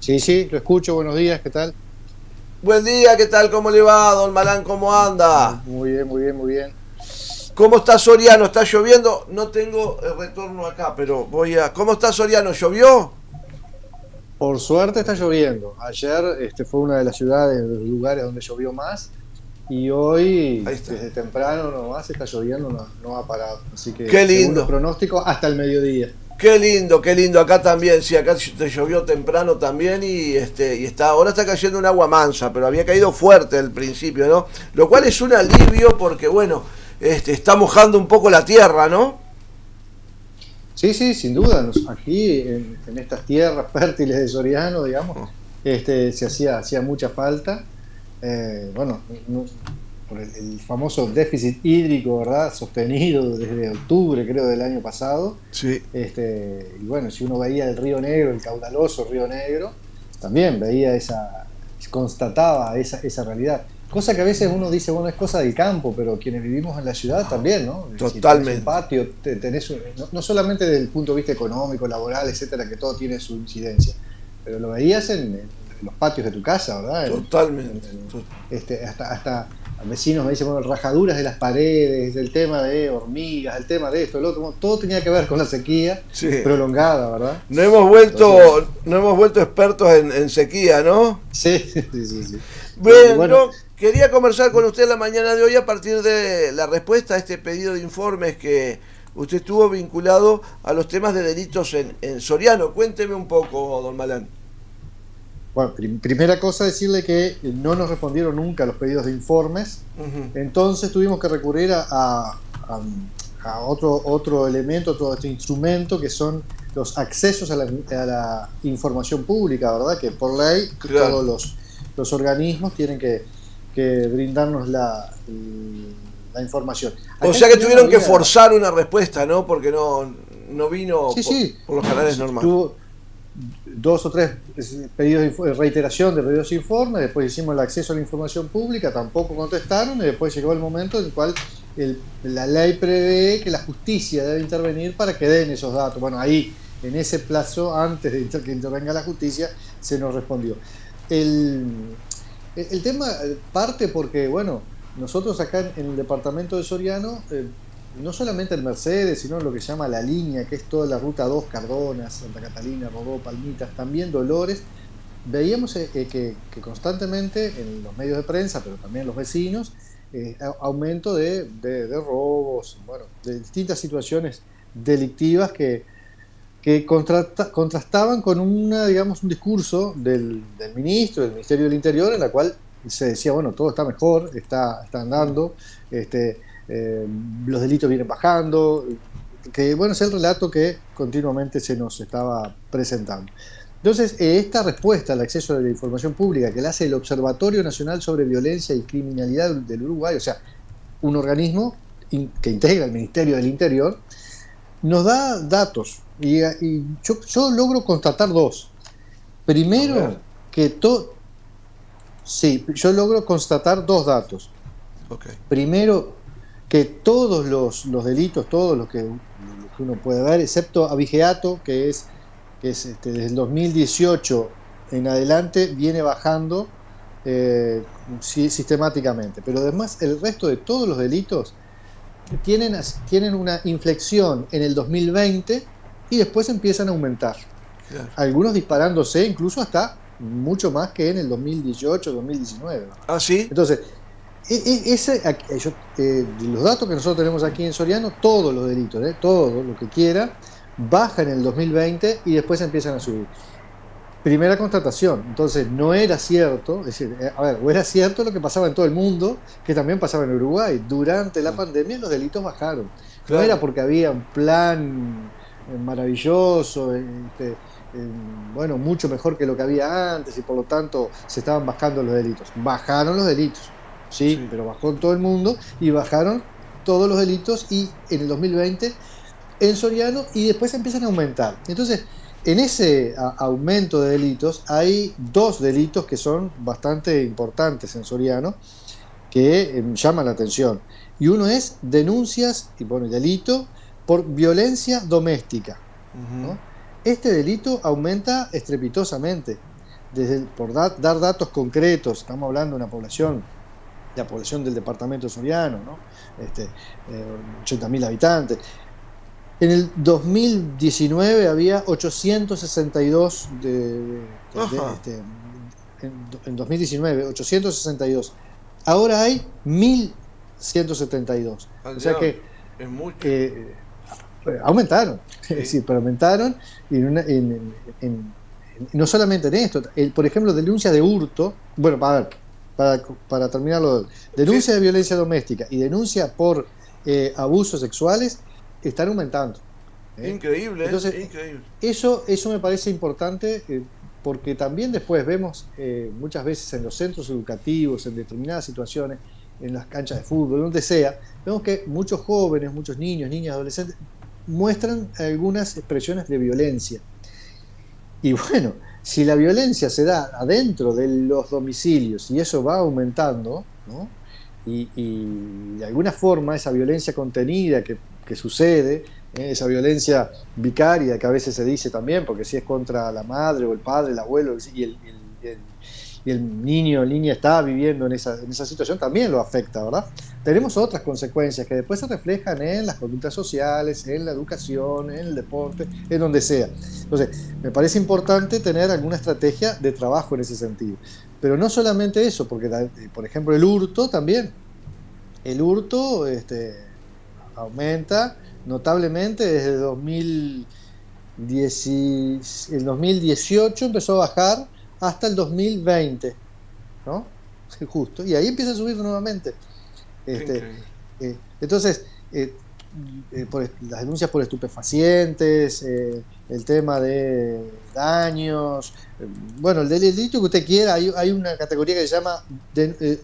Sí, sí, lo escucho, buenos días, ¿qué tal? Buen día, ¿qué tal? ¿Cómo le va, don Malán? ¿Cómo Muy, anda? muy bien, muy bien, muy bien. ¿Cómo está Soriano? ¿Está lloviendo? No tengo el retorno acá, pero voy a... ¿Cómo está Soriano? ¿Llovió? Por suerte está lloviendo. Ayer fue una de las ciudades, de los lugares donde llovió más, y Ahí hoy, está. desde temprano nomás, está lloviendo, no, no ha parado. Así que, Qué según los lindo. pronósticos, hasta el mediodía. Qué lindo, qué lindo. Acá también, sí, acá te llovió temprano también y está, ahora está cayendo un agua mansa, pero había caído fuerte al principio, ¿no? Lo cual es un alivio porque, bueno, está mojando un poco la tierra, ¿no? Sí, sí, sin duda. Aquí, en estas tierras fértiles de Soriano, digamos, hacía mucha falta. Bueno, por el famoso déficit hídrico, ¿verdad? Sostenido desde octubre, creo, del año pasado. Sí. Y bueno, si uno veía el Río Negro, el caudaloso Río Negro, también veía constataba esa realidad. Cosa que a veces uno dice, bueno, es cosa del campo, pero quienes vivimos en la ciudad también, ¿no? Si tenés un Totalmente. patio, no solamente desde el punto de vista económico, laboral, etcétera, que todo tiene su incidencia, pero lo veías en los patios de tu casa, ¿verdad? Totalmente. Hasta vecinos me dicen, bueno, rajaduras de las paredes, el tema de hormigas, el tema de esto, el otro, bueno, todo tenía que ver con la sequía Sí. prolongada, ¿verdad? No hemos Entonces, vuelto, no hemos vuelto expertos en sequía, ¿no? sí, sí, sí, sí. Y Bien, bueno, no, quería conversar con usted la mañana de hoy a partir de la respuesta a este pedido de informes que usted estuvo vinculado a los temas de delitos en Soriano. Cuénteme un poco, don Malán. bueno, primera cosa decirle que no nos respondieron nunca los pedidos de informes, Ujú. entonces tuvimos que recurrir a otro elemento, todo este instrumento que son los accesos a la información pública, ¿verdad? Que por ley Claro. todos los organismos tienen que brindarnos la información. O Acá en sea que Soriano tuvieron que había, forzar una respuesta, ¿no? Porque no vino sí, sí, por los canales normales. tuvo dos o tres pedidos de reiteración de pedidos de informe, después hicimos el acceso a la información pública, tampoco contestaron, y después llegó el momento en el cual la ley prevé que la justicia debe intervenir para que den esos datos. Bueno, ahí, en ese plazo, antes de que intervenga la justicia, se nos respondió. El tema parte porque, bueno, nosotros acá en el departamento de Soriano, no solamente el Mercedes, sino lo que se llama la línea, que es toda la ruta 2, Cardona, Santa Catalina, Rodó, Palmitas, también Dolores, veíamos que constantemente en los medios de prensa, pero también los vecinos, aumento de robos, bueno, de distintas situaciones delictivas que contrastaban con digamos, un discurso del ministro, del Ministerio del Interior, en la cual se decía, bueno, todo está mejor, está andando, este, los delitos vienen bajando, que bueno, es el relato que continuamente se nos estaba presentando. Entonces, esta respuesta al acceso a la información pública que la hace el Observatorio Nacional sobre Violencia y Criminalidad del Uruguay, o sea, un organismo que integra el Ministerio del Interior, nos da datos y yo logro constatar dos. A ver. Primero, sí, yo logro constatar dos datos. Ok. Primero, que todos los delitos, todos los que uno puede ver, excepto abigeato, que es desde el 2018 en adelante, viene bajando sistemáticamente. Pero además, el resto de todos los delitos tienen una inflexión en el 2020 y después empiezan a aumentar. Claro. Algunos disparándose incluso hasta mucho más que en el 2018-2019. ¿Ah, sí? Entonces, los datos que nosotros tenemos aquí en Soriano, todos los delitos, todo lo que quiera, bajan en el 2020 y después empiezan a subir. Primera constatación, entonces no era cierto, es decir, a ver, o era cierto lo que pasaba en todo el mundo, que también pasaba en Uruguay. Durante la pandemia los delitos bajaron. No era Claro. porque había un plan maravilloso, bueno, mucho mejor que lo que había antes y por lo tanto se estaban bajando los delitos. Bajaron los delitos, sí, Sí. pero bajó en todo el mundo y bajaron todos los delitos y en el 2020 en Soriano y después empiezan a aumentar. Entonces, en ese aumento de delitos hay dos delitos que son bastante importantes en Soriano que llaman la atención. Y uno es denuncias, y bueno, delito por violencia doméstica, Ujú. ¿no? Este delito aumenta estrepitosamente. dar datos concretos, estamos hablando de una población, la población del departamento soriano, ¿no? 80.000 habitantes. En el 2019 había 862 en 2019, 862. Ahora hay 1.172. O sea que es mucho. Aumentaron, Sí. sí, pero aumentaron y no solamente en esto, por ejemplo, denuncias de hurto, bueno, a ver, para terminarlo, denuncia de violencia doméstica y denuncia por abusos sexuales están aumentando. Increíble. Entonces, increíble. Eso me parece importante porque también después vemos muchas veces en los centros educativos, en determinadas situaciones, en las canchas de fútbol, donde sea, vemos que muchos jóvenes, muchos niños, niñas, adolescentes, muestran algunas expresiones de violencia. Y bueno, si la violencia se da adentro de los domicilios y eso va aumentando, ¿no? Y de alguna forma esa violencia contenida que sucede, esa violencia vicaria que a veces se dice también, porque si es contra la madre o el padre, el abuelo y el niño o niña está viviendo en esa situación, también lo afecta, ¿verdad? Tenemos otras consecuencias que después se reflejan en las conductas sociales, en la educación, en el deporte, en donde sea. Entonces, me parece importante tener alguna estrategia de trabajo en ese sentido. Pero no solamente eso, porque, por ejemplo, el hurto también. El hurto aumenta notablemente desde el 2018 empezó a bajar hasta el 2020, ¿no? Justo, y ahí empieza a subir nuevamente. Entonces, las denuncias por estupefacientes, el tema de daños, bueno, el delito que usted quiera, hay una categoría que se llama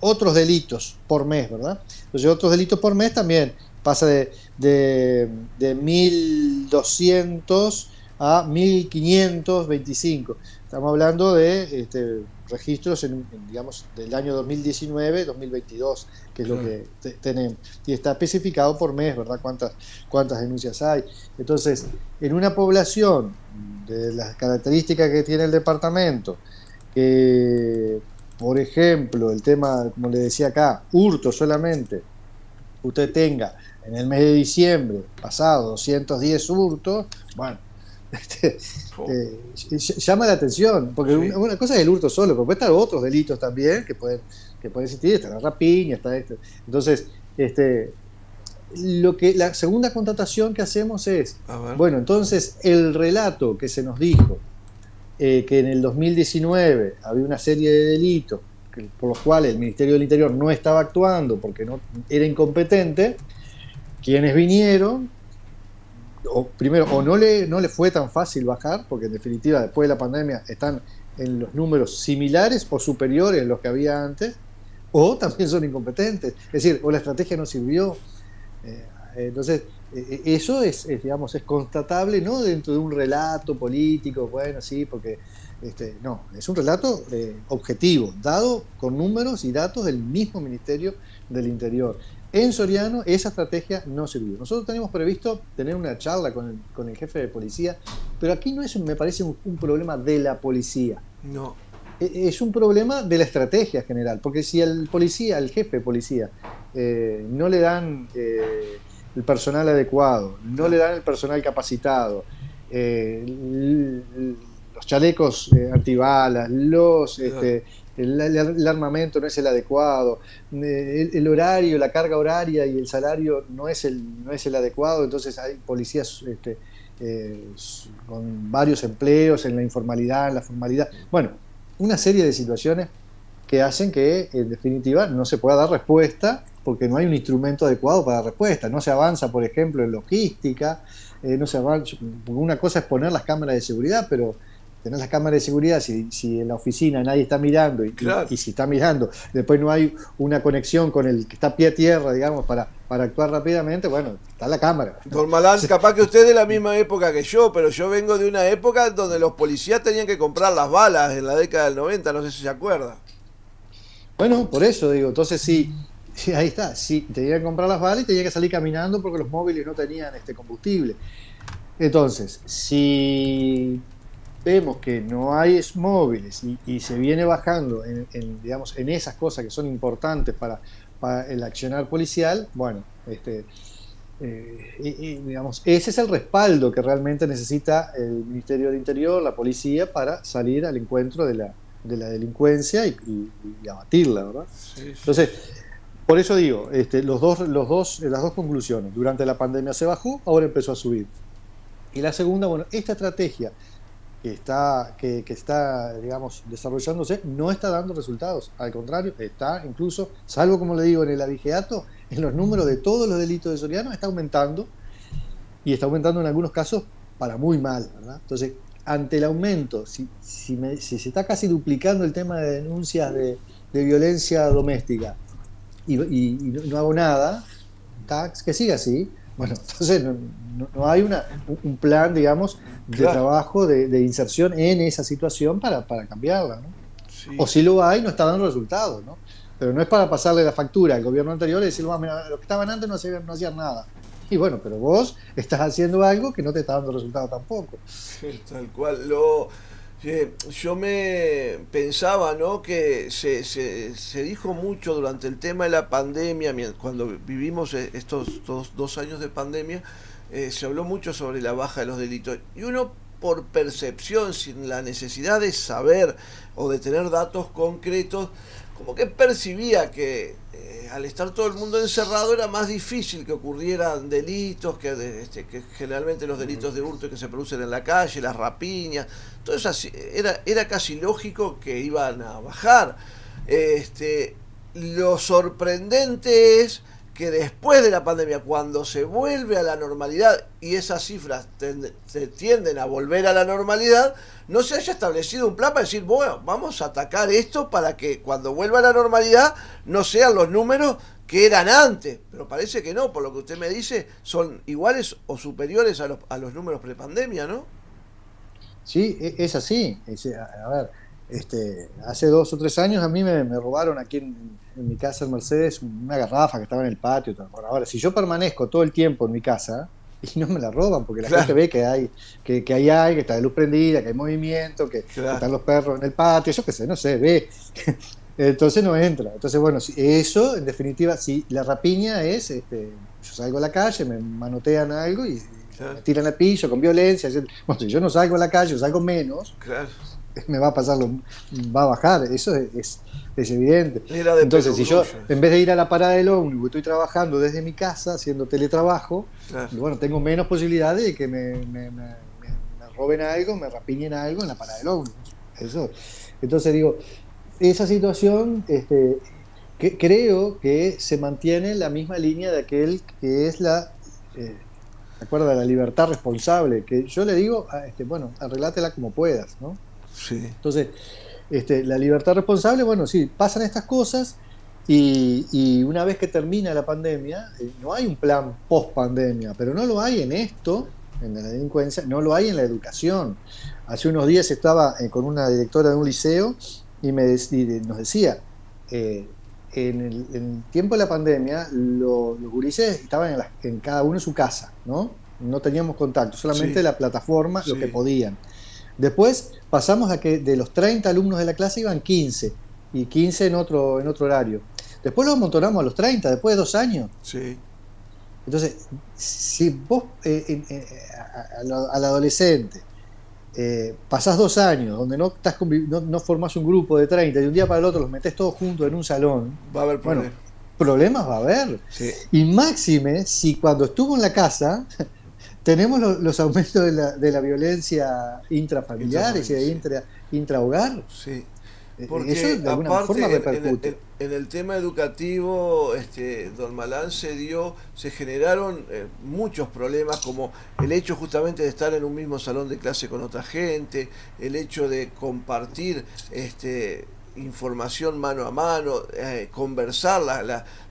otros delitos por mes, ¿verdad? Entonces, otros delitos por mes también pasa de 1.200 a 1.525. Estamos hablando de registros digamos, del año 2019-2022, que es lo que tenemos. Y está especificado por mes, ¿verdad? Cuántas denuncias hay. Entonces, en una población de las características que tiene el departamento, que, por ejemplo, el tema, como le decía acá, hurto solamente, usted tenga en el mes de diciembre pasado 210 hurtos, bueno, llama la atención, porque una cosa es el hurto solo, pero puede estar otros delitos también que pueden existir, está la rapiña, está esto. Entonces, la segunda constatación que hacemos es, bueno, entonces el relato que se nos dijo que en el 2019 había una serie de delitos por los cuales el Ministerio del Interior no estaba actuando porque no era incompetente, quienes vinieron primero, no le fue tan fácil bajar, porque en definitiva después de la pandemia están en los números similares o superiores a los que había antes, o también son incompetentes, es decir, o la estrategia no sirvió. Entonces, eso digamos, es constatable, no dentro de un relato político, bueno, sí, porque no, es un relato objetivo, dado con números y datos del mismo Ministerio del Interior. En Soriano esa estrategia no sirvió. Nosotros teníamos previsto tener una charla con el jefe de policía, pero aquí no es, me parece, un problema de la policía. No. Es un problema de la estrategia general, porque si el jefe de policía, no le dan el personal adecuado, no le dan el personal capacitado, los chalecos antibalas, el armamento no es el adecuado, el horario, la carga horaria y el salario no es el adecuado, entonces hay policías con varios empleos en la informalidad, en la formalidad. Bueno, una serie de situaciones que hacen que, en definitiva, no se pueda dar respuesta porque no hay un instrumento adecuado para dar respuesta. No se avanza, por ejemplo, en logística, no se avanza. Una cosa es poner las cámaras de seguridad, pero tener las cámaras de seguridad, si en la oficina nadie está mirando y si está mirando, después no hay una conexión con el que está a pie a tierra, digamos, para actuar rápidamente, bueno, está la cámara. Don Malán, capaz que usted es de la misma época que yo, pero yo vengo de una época donde los policías tenían que comprar las balas en la década del 90, no sé si se acuerda. Bueno, por eso digo, entonces sí, ahí está, sí, tenían que comprar las balas y tenían que salir caminando porque los móviles no tenían combustible. Entonces, si vemos que no hay móviles y se viene bajando digamos, en esas cosas que son importantes para el accionar policial, bueno, digamos, ese es el respaldo que realmente necesita el Ministerio del Interior, la policía, para salir al encuentro de la delincuencia y abatirla, ¿verdad? Sí, sí. Entonces, por eso digo, las dos conclusiones. Durante la pandemia se bajó, ahora empezó a subir. Y la segunda, bueno, esta estrategia que está, digamos, desarrollándose, no está dando resultados. Al contrario, está incluso, salvo como le digo, en el abigeato, en los números de todos los delitos de Soriano, está aumentando, y está aumentando en algunos casos para muy mal, ¿verdad? Entonces, ante el aumento, si se está casi duplicando el tema de denuncias de violencia doméstica y no hago nada, que siga así. Bueno, entonces no hay un plan, digamos, de Claro. trabajo, de inserción en esa situación para cambiarla, ¿no? Sí. O si lo hay, no está dando resultados, ¿no? Pero no es para pasarle la factura al gobierno anterior y decirle, mira, los que estaban antes no hacían nada. Y bueno, pero vos estás haciendo algo que no te está dando resultado tampoco. Tal cual. Yo me pensaba, ¿no? Que se dijo mucho durante el tema de la pandemia, cuando vivimos estos 2 años de pandemia, se habló mucho sobre la baja de los delitos. Y uno, por percepción, sin la necesidad de saber o de tener datos concretos, como que percibía que al estar todo el mundo encerrado era más difícil que ocurrieran delitos, que generalmente los delitos de hurto que se producen en la calle, las rapiñas, todo eso era casi lógico que iban a bajar. Lo sorprendente es que después de la pandemia, cuando se vuelve a la normalidad y esas cifras se tienden a volver a la normalidad, no se haya establecido un plan para decir, bueno, vamos a atacar esto para que cuando vuelva a la normalidad no sean los números que eran antes. Pero parece que no, por lo que usted me dice, son iguales o superiores a los números prepandemia, ¿no? Sí, es así. A ver, hace 2 o 3 años a mí me robaron aquí en mi casa en Mercedes una garrafa que estaba en el patio. Bueno, ahora, si yo permanezco todo el tiempo en mi casa y no me la roban, porque la gente ve que hay que está de luz prendida, que hay movimiento, que están los perros en el patio, yo qué sé, no sé, ve. Entonces no entra. Entonces, bueno, eso, en definitiva, si la rapiña es, yo salgo a la calle, me manotean algo y me tiran al piso con violencia. Bueno, si yo no salgo a la calle, o salgo menos, me va a pasar, va a bajar, eso es evidente. Entonces, si yo, en vez de ir a la parada del ómnibus, estoy trabajando desde mi casa, haciendo teletrabajo, bueno, tengo menos posibilidades de que me roben algo, me rapiñen algo en la parada del ómnibus. Eso. Entonces digo, esa situación, que creo que se mantiene en la misma línea de aquel que es ¿te acuerdas de la libertad responsable? Que yo le digo, bueno, arreglátela como puedas, ¿no? Sí. Entonces, la libertad responsable, bueno, sí, pasan estas cosas y una vez que termina la pandemia, no hay un plan post pandemia, pero no lo hay en esto, en la delincuencia, no lo hay en la educación. Hace unos días estaba con una directora de un liceo y nos decía, en el tiempo de la pandemia, los gurises estaban en cada uno en su casa, ¿no? No teníamos contacto, solamente la plataforma, lo que podían. Después pasamos a que de los 30 alumnos de la clase iban 15, y 15 en otro horario. Después los amontonamos a los 30, después de 2 años. Sí. Entonces, si vos al adolescente pasás 2 años donde no formás un grupo de 30 y de un día para el otro los metés todos juntos en un salón, va a haber problemas. Bueno, problemas va a haber. Sí. Y máxime si cuando estuvo en la casa tenemos los aumentos de la violencia intrafamiliar y de intrahogar. Sí. Porque eso de alguna forma repercute. En el tema educativo, don Malán, se generaron muchos problemas, como el hecho justamente de estar en un mismo salón de clase con otra gente, el hecho de compartir información mano a mano, conversar,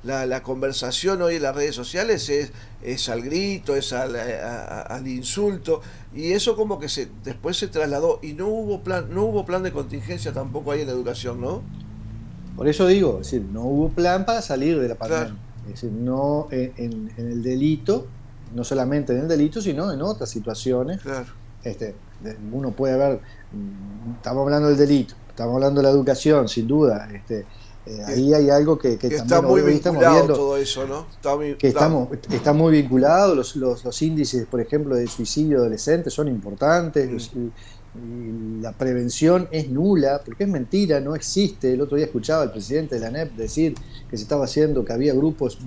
la conversación hoy en las redes sociales es al grito, es al insulto, y eso como que después se trasladó y no hubo plan de contingencia tampoco ahí en la educación, ¿no? Por eso digo, es decir, no hubo plan para salir de la pandemia. Claro. Es decir, no en el delito, no solamente en el delito, sino en otras situaciones. Claro. uno puede ver, estamos hablando del delito, estamos hablando de la educación, sin duda, ahí hay algo que está también muy hoy estamos vinculado viendo, todo eso, ¿no? que está muy vinculado, los índices, por ejemplo, de suicidio adolescente son importantes, y la prevención es nula, porque es mentira, no existe. El otro día escuchaba al presidente de la ANEP decir que se estaba haciendo, que había grupos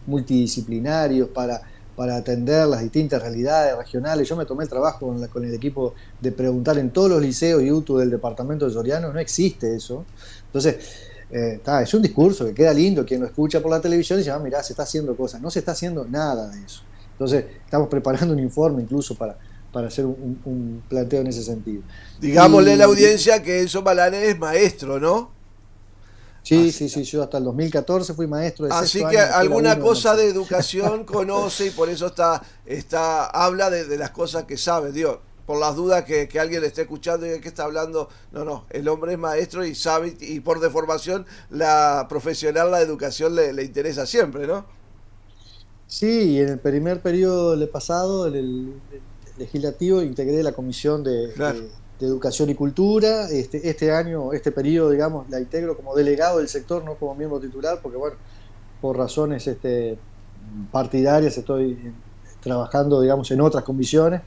multidisciplinarios para atender las distintas realidades regionales. Yo me tomé el trabajo con el equipo de preguntar en todos los liceos y UTU del departamento de Soriano, no existe eso. Entonces, es un discurso que queda lindo, quien lo escucha por la televisión y dice, mirá, se está haciendo cosas. No se está haciendo nada de eso. Entonces, estamos preparando un informe incluso para hacer un planteo en ese sentido. Digámosle a la audiencia que Enzo Malané es maestro, ¿no? Sí, yo hasta el 2014 fui maestro de así sexto que año alguna cosa de educación conoce y por eso habla de las cosas que sabe, Dios. Por las dudas que alguien le esté escuchando y de qué está hablando, no, el hombre es maestro y sabe, y por deformación la profesional, la educación le interesa siempre, ¿no? Sí, y en el primer periodo del pasado, el legislativo, integré la comisión de Educación y Cultura. Este año, este periodo, digamos, la integro como delegado del sector, no como miembro titular, porque bueno, por razones partidarias estoy trabajando, digamos, en otras comisiones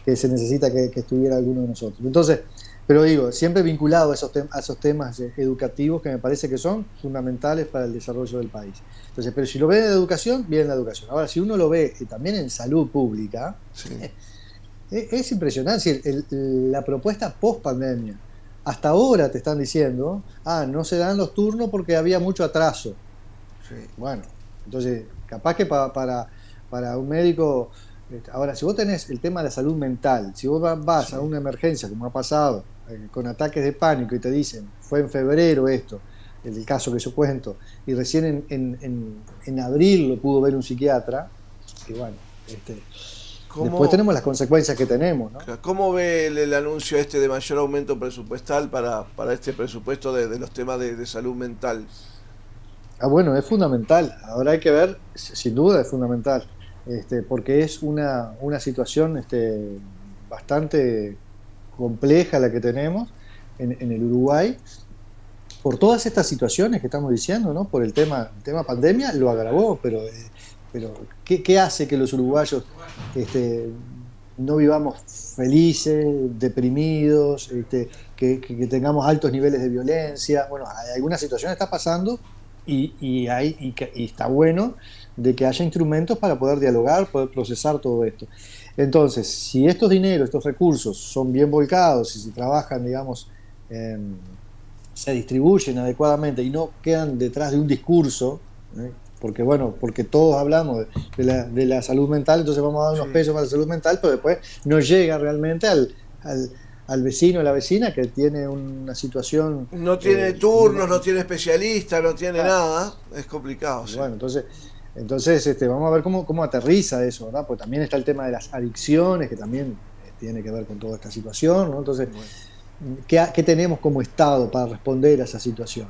que se necesita que estuviera alguno de nosotros. Entonces, pero digo, siempre vinculado a esos temas educativos que me parece que son fundamentales para el desarrollo del país. Entonces, pero si lo ve en educación, bien la educación. Ahora, si uno lo ve también en salud pública, sí. Es impresionante. La propuesta post pandemia, hasta ahora te están diciendo, no se dan los turnos porque había mucho atraso. Sí. Bueno, entonces, capaz que para un médico. Ahora, si vos tenés el tema de la salud mental, si vos vas a una emergencia, como ha pasado, con ataques de pánico y te dicen, fue en febrero esto, el caso que yo cuento, y recién en abril lo pudo ver un psiquiatra, y bueno, después tenemos las consecuencias que tenemos, ¿no? ¿Cómo ve el anuncio de mayor aumento presupuestal para este presupuesto de los temas de salud mental? Bueno, es fundamental. Ahora hay que ver, sin duda es fundamental. Porque es una situación bastante compleja la que tenemos en el Uruguay, por todas estas situaciones que estamos diciendo, ¿no? Por el tema pandemia lo agravó, pero ¿qué hace que los uruguayos no vivamos felices, deprimidos, que tengamos altos niveles de violencia? Bueno, alguna situación está pasando y está bueno de que haya instrumentos para poder dialogar, poder procesar todo esto. Entonces, si estos dineros, estos recursos son bien volcados y se trabajan, digamos, se distribuyen adecuadamente y no quedan detrás de un discurso, porque todos hablamos de la salud mental, entonces vamos a dar unos pesos para la salud mental, pero después no llega realmente al vecino o la vecina que tiene una situación... No tiene turnos, no tiene especialista, no tiene nada, es complicado. Sí. Bueno, entonces vamos a ver cómo aterriza eso, ¿verdad? Porque también está el tema de las adicciones, que también tiene que ver con toda esta situación, ¿no? Entonces, ¿qué tenemos como Estado para responder a esa situación?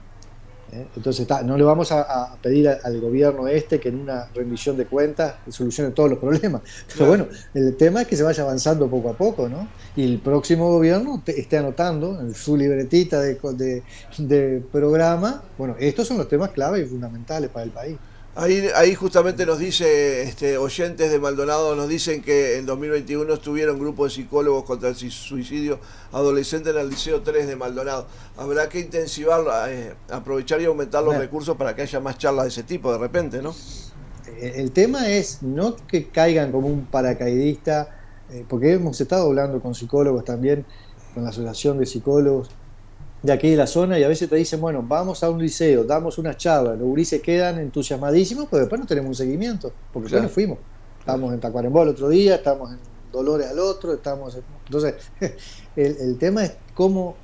Entonces, no le vamos a pedir al gobierno que en una rendición de cuentas solucione todos los problemas. Pero bueno, el tema es que se vaya avanzando poco a poco, ¿no? Y el próximo gobierno esté anotando en su libretita de programa, bueno, estos son los temas clave y fundamentales para el país. Ahí justamente nos dice, oyentes de Maldonado nos dicen que en 2021 estuvieron grupos de psicólogos contra el suicidio adolescente en el Liceo 3 de Maldonado. Habrá que intensivarlo, aprovechar y aumentar los recursos para que haya más charlas de ese tipo de repente, ¿no? El tema es no que caigan como un paracaidista, porque hemos estado hablando con psicólogos también, con la Asociación de Psicólogos de aquí de la zona, y a veces te dicen, bueno, vamos a un liceo, damos una charla, los gurises quedan entusiasmadísimos, pero después no tenemos un seguimiento, porque después nos fuimos. Estamos en Tacuarembó el otro día, estamos en Dolores al otro, entonces el tema es cómo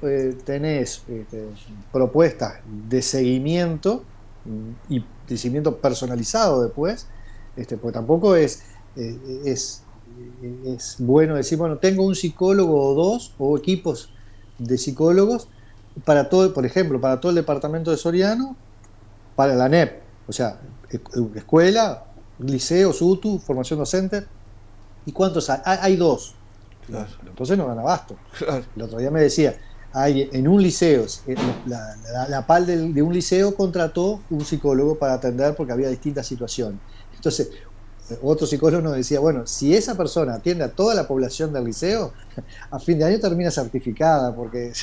tenés propuestas de seguimiento y de seguimiento personalizado después, porque tampoco es bueno decir, bueno, tengo un psicólogo o dos, o equipos de psicólogos para todo, por ejemplo, para todo el departamento de Soriano, para la ANEP, o sea, escuela, liceo, SUTU, formación docente. ¿Y cuántos hay? Hay dos. Claro. Entonces no dan abasto. Claro. El otro día me decía, hay en un liceo, la PAL de un liceo contrató un psicólogo para atender porque había distintas situaciones. Entonces, otro psicólogo nos decía, bueno, si esa persona atiende a toda la población del liceo, a fin de año termina certificada, porque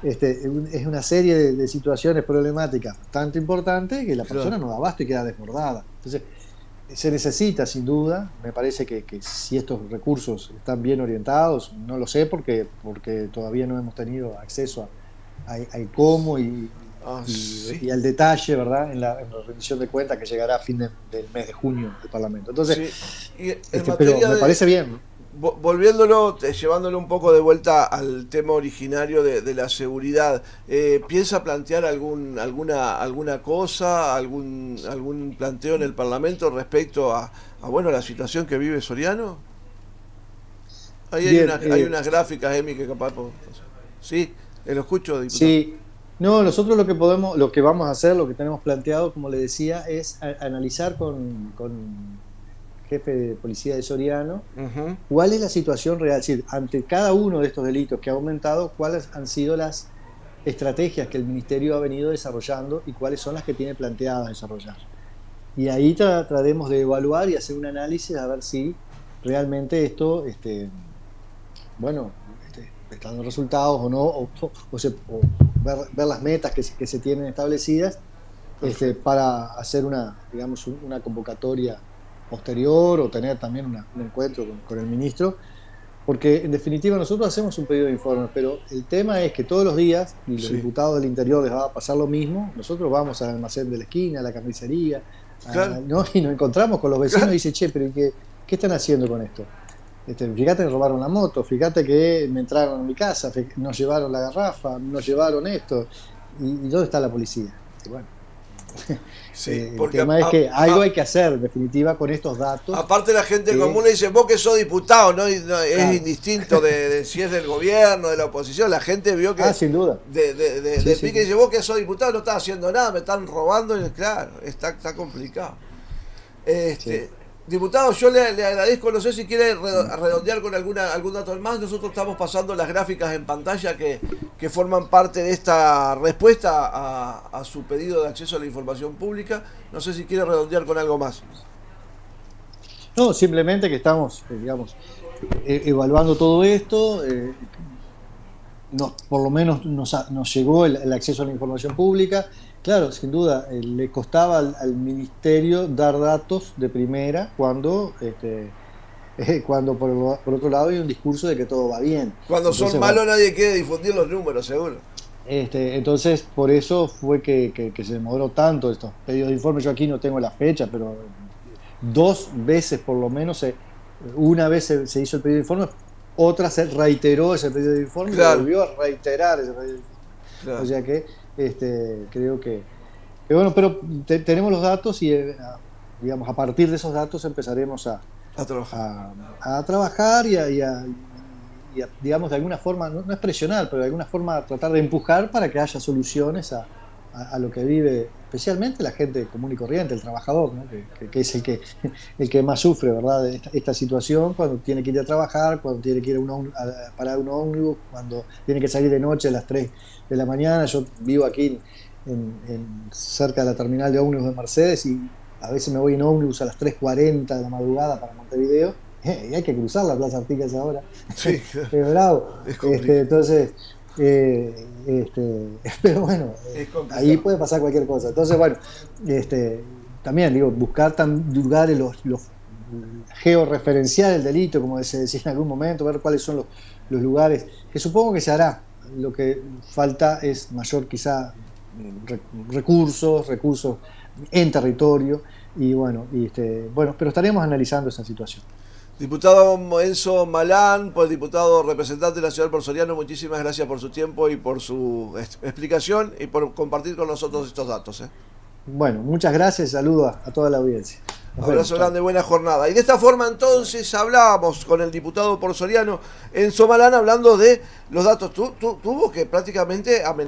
es una serie de situaciones problemáticas bastante importantes que la persona no da abasto y queda desbordada. Entonces, se necesita, sin duda. Me parece que si estos recursos están bien orientados, no lo sé porque todavía no hemos tenido acceso al cómo Sí. y al detalle, ¿verdad? En la rendición de cuentas que llegará a fin del mes de junio del Parlamento. Entonces, Sí. Y pero me parece bien. Volviéndolo, llevándolo un poco de vuelta al tema originario de la seguridad, ¿piensa plantear alguna cosa, algún planteo en el Parlamento respecto a la situación que vive Soriano? Ahí Bien, hay unas gráficas, Emi, que capaz... Sí, lo escucho, diputado. sí. No, nosotros lo que vamos a hacer, lo que tenemos planteado, como le decía, es analizar con jefe de policía de Soriano, cuál es la situación real, es decir, ante cada uno de estos delitos que ha aumentado, cuáles han sido las estrategias que el Ministerio ha venido desarrollando y cuáles son las que tiene planteadas desarrollar. Y ahí trataremos de evaluar y hacer un análisis a ver si realmente esto, está dando resultados o no, o ver las metas que se tienen establecidas, para hacer una convocatoria posterior o tener también un encuentro con el ministro, porque en definitiva nosotros hacemos un pedido de informes, pero el tema es que todos los días, y los diputados del interior les va a pasar lo mismo, nosotros vamos al almacén de la esquina, a la carnicería, ¿no? Y nos encontramos con los vecinos y dicen, che, pero ¿qué están haciendo con esto? Fíjate que robaron la moto, fíjate que me entraron en mi casa, nos llevaron la garrafa, nos llevaron esto, y ¿dónde está la policía? Y bueno, sí, el tema es que algo hay que hacer, en definitiva, con estos datos. Aparte la gente común le dice, vos que sos diputado, ¿no? Claro. Es indistinto de si es del gobierno, de la oposición, la gente vio que... sin duda. De pique dice, vos que sos diputado no estás haciendo nada, me están robando, y claro, está complicado. Diputado, yo le agradezco, no sé si quiere redondear con algún dato más. Nosotros estamos pasando las gráficas en pantalla que forman parte de esta respuesta a su pedido de acceso a la información pública. No sé si quiere redondear con algo más. No, simplemente que estamos, evaluando todo esto. Por lo menos nos llegó el acceso a la información pública. Claro, sin duda, le costaba al ministerio dar datos de primera cuando por otro lado hay un discurso de que todo va bien. Cuando entonces, son malos nadie quiere difundir los números, seguro. Entonces, por eso fue que se demoró tanto estos pedidos de informe. Yo aquí no tengo la fecha, pero 2 veces por lo menos, una vez se hizo el pedido de informe, otra se reiteró ese pedido de informe, claro, y volvió a reiterar ese pedido de informe. Claro. O sea que creo que bueno, pero tenemos los datos y a partir de esos datos empezaremos a trabajar y a digamos, de alguna forma, no es presionar, pero de alguna forma tratar de empujar para que haya soluciones a lo que vive especialmente la gente común y corriente, el trabajador, ¿no? que es el que más sufre, ¿verdad? Esta situación, cuando tiene que ir a trabajar, cuando tiene que ir a parar un ómnibus, cuando tiene que salir de noche a las 3 de la mañana. Yo vivo aquí cerca de la terminal de ómnibus de Mercedes y a veces me voy en ómnibus a las 3:40 de la madrugada para Montevideo, y hay que cruzar la Plaza Artigas ahora. Sí, es bravo. Entonces, pero bueno, ahí puede pasar cualquier cosa. Entonces, bueno, también buscar lugares los georreferenciar el delito, como se decía en algún momento, ver cuáles son los lugares, que supongo que se hará. Lo que falta es mayor quizá recursos en territorio, y bueno, pero estaremos analizando esa situación. Diputado Enzo Malán, pues diputado representante nacional por Soriano, muchísimas gracias por su tiempo y por su explicación y por compartir con nosotros estos datos. Bueno, muchas gracias, saludos a toda la audiencia. Abrazo grande, buena jornada. Y de esta forma entonces hablábamos con el diputado por Soriano, Enzo Malán, hablando de los datos. Tuvo que prácticamente